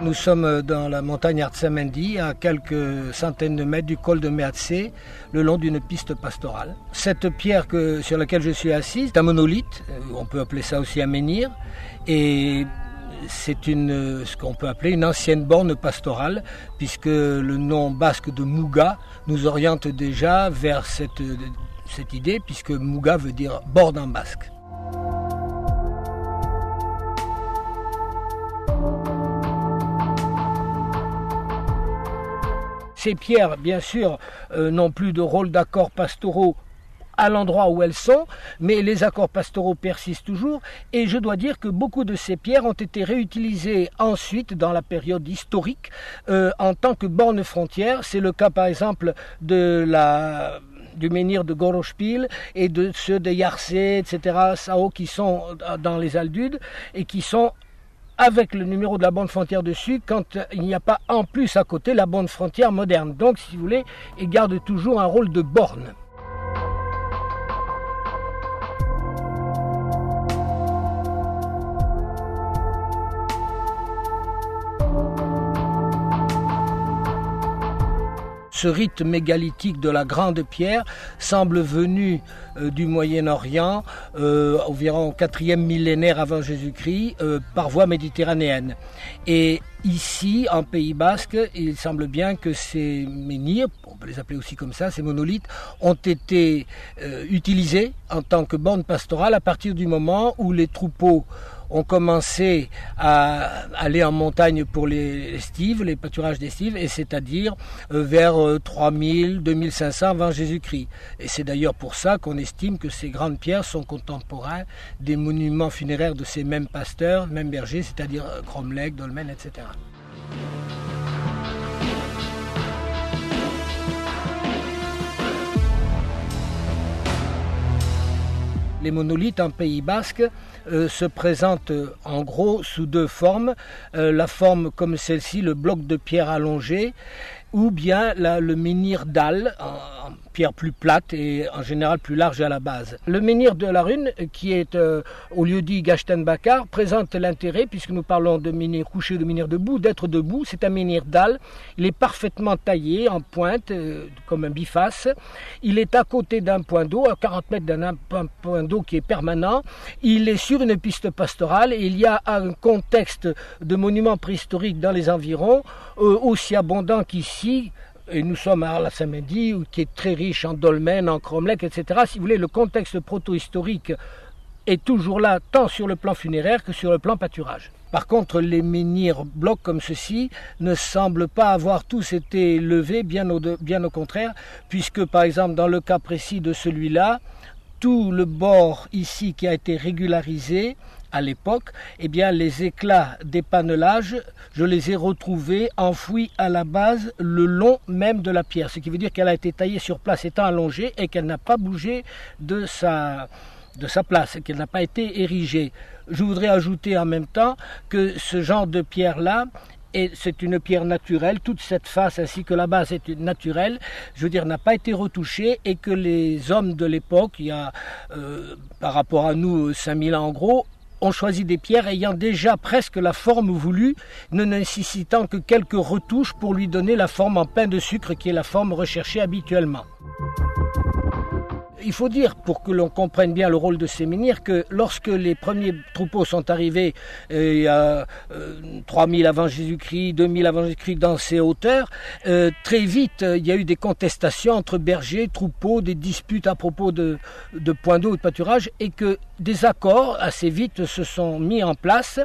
Nous sommes dans la montagne Arzamendi, à quelques centaines de mètres du col de Meazze, le long d'une piste pastorale. Cette pierre sur laquelle je suis assis, c'est un monolithe, on peut appeler ça aussi un menhir, et c'est ce qu'on peut appeler une ancienne borne pastorale, puisque le nom basque de Muga nous oriente déjà vers cette idée, puisque Muga veut dire borne en basque. Ces pierres, bien sûr, n'ont plus de rôle d'accords pastoraux à l'endroit où elles sont, mais les accords pastoraux persistent toujours, et je dois dire que beaucoup de ces pierres ont été réutilisées ensuite dans la période historique en tant que bornes frontières. C'est le cas par exemple du menhir de Gorospil et de ceux de Yarse, etc., Sao, qui sont dans les Aldudes et qui sont avec le numéro de la borne frontière dessus, quand il n'y a pas en plus à côté la borne frontière moderne. Donc, si vous voulez, il garde toujours un rôle de borne. Ce rite mégalithique de la grande pierre semble venu du Moyen-Orient, environ au 4e millénaire avant Jésus-Christ, par voie méditerranéenne. Et ici, en Pays Basque, il semble bien que ces menhirs, on peut les appeler aussi comme ça, ces monolithes, ont été utilisés en tant que borne pastorale à partir du moment où les troupeaux ont commencé à aller en montagne pour les estives, les pâturages d'estives, et c'est-à-dire vers 3000, 2500 avant Jésus-Christ. Et c'est d'ailleurs pour ça qu'on estime que ces grandes pierres sont contemporains des monuments funéraires de ces mêmes pasteurs, mêmes bergers, c'est-à-dire Cromlech, Dolmen, etc. Les monolithes en Pays Basque se présentent en gros sous deux formes. La forme comme celle-ci, le bloc de pierre allongé, ou bien le menhir dalle en pierre plus plate et en général plus large à la base. Le menhir de la Rune, qui est au lieu-dit Gashtenbakar, présente l'intérêt, puisque nous parlons de menhir couché ou de menhir debout, d'être debout. C'est un menhir dalle. Il est parfaitement taillé en pointe, comme un biface. Il est à côté d'un point d'eau, à 40 mètres d'un point d'eau qui est permanent. Il est sur une piste pastorale et il y a un contexte de monuments préhistoriques dans les environs, aussi abondant qu'ici. Et nous sommes à Arzamendi, qui est très riche en dolmens, en cromlech, etc. Si vous voulez, le contexte proto-historique est toujours là, tant sur le plan funéraire que sur le plan pâturage. Par contre, les menhirs blocs comme ceci ne semblent pas avoir tous été levés, bien au contraire, puisque par exemple dans le cas précis de celui-là, tout le bord ici qui a été régularisé à l'époque, eh bien les éclats d'épannelage, je les ai retrouvés enfouis à la base le long même de la pierre, ce qui veut dire qu'elle a été taillée sur place étant allongée et qu'elle n'a pas bougé de sa place, qu'elle n'a pas été érigée. Je voudrais ajouter en même temps que ce genre de pierre-là, et c'est une pierre naturelle, toute cette face ainsi que la base est naturelle, je veux dire, n'a pas été retouchée, et que les hommes de l'époque, il y a par rapport à nous 5000 ans en gros, ont choisi des pierres ayant déjà presque la forme voulue, ne nécessitant que quelques retouches pour lui donner la forme en pain de sucre qui est la forme recherchée habituellement. Il faut dire, pour que l'on comprenne bien le rôle de ces menhirs, que lorsque les premiers troupeaux sont arrivés il y a 3000 avant Jésus-Christ, 2000 avant Jésus-Christ dans ces hauteurs, très vite il y a eu des contestations entre bergers, troupeaux, des disputes à propos de points d'eau ou de pâturage, et que des accords assez vite se sont mis en place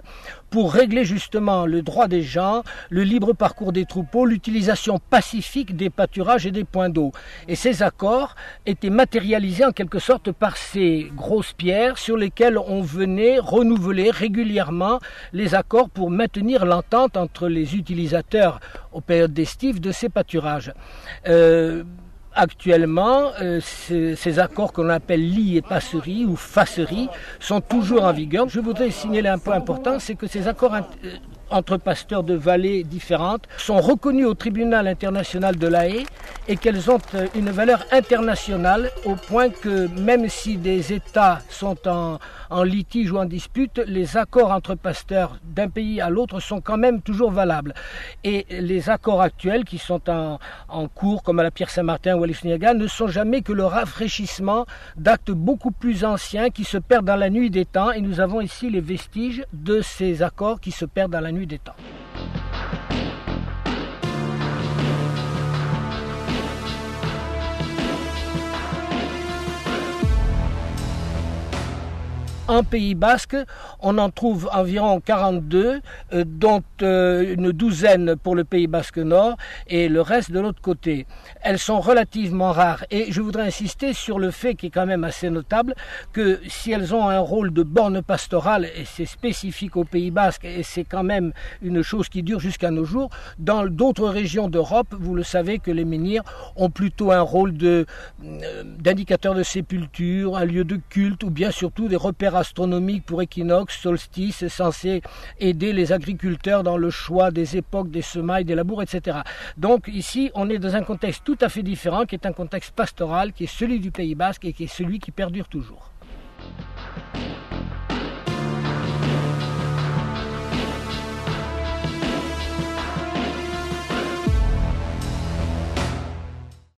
pour régler justement le droit des gens, le libre parcours des troupeaux, l'utilisation pacifique des pâturages et des points d'eau. Et ces accords étaient matérialisés en quelque sorte par ces grosses pierres sur lesquelles on venait renouveler régulièrement les accords pour maintenir l'entente entre les utilisateurs aux périodes d'estive de ces pâturages. Actuellement, ces accords qu'on appelle lit et passerie ou facerie sont toujours en vigueur. Je voudrais signaler un point important, c'est que ces accords entre pasteurs de vallées différentes, sont reconnues au tribunal international de La Haye et qu'elles ont une valeur internationale au point que même si des États sont en litige ou en dispute, les accords entre pasteurs d'un pays à l'autre sont quand même toujours valables. Et les accords actuels qui sont en cours, comme à la Pierre-Saint-Martin ou à l'Ifniaga, ne sont jamais que le rafraîchissement d'actes beaucoup plus anciens qui se perdent dans la nuit des temps. Et nous avons ici les vestiges de ces accords qui se perdent dans la nuit des temps. En Pays Basque, on en trouve environ 42, dont une douzaine pour le Pays Basque Nord et le reste de l'autre côté. Elles sont relativement rares et je voudrais insister sur le fait qui est quand même assez notable que si elles ont un rôle de borne pastorale, et c'est spécifique au Pays Basque et c'est quand même une chose qui dure jusqu'à nos jours, dans d'autres régions d'Europe, vous le savez que les menhirs ont plutôt un rôle d'indicateur de sépulture, un lieu de culte ou bien surtout des repères astronomiques pour équinoxe, solstice, censé aider les agriculteurs dans le choix des époques, des semailles, des labours, etc. Donc ici, on est dans un contexte tout à fait différent, qui est un contexte pastoral, qui est celui du Pays Basque et qui est celui qui perdure toujours.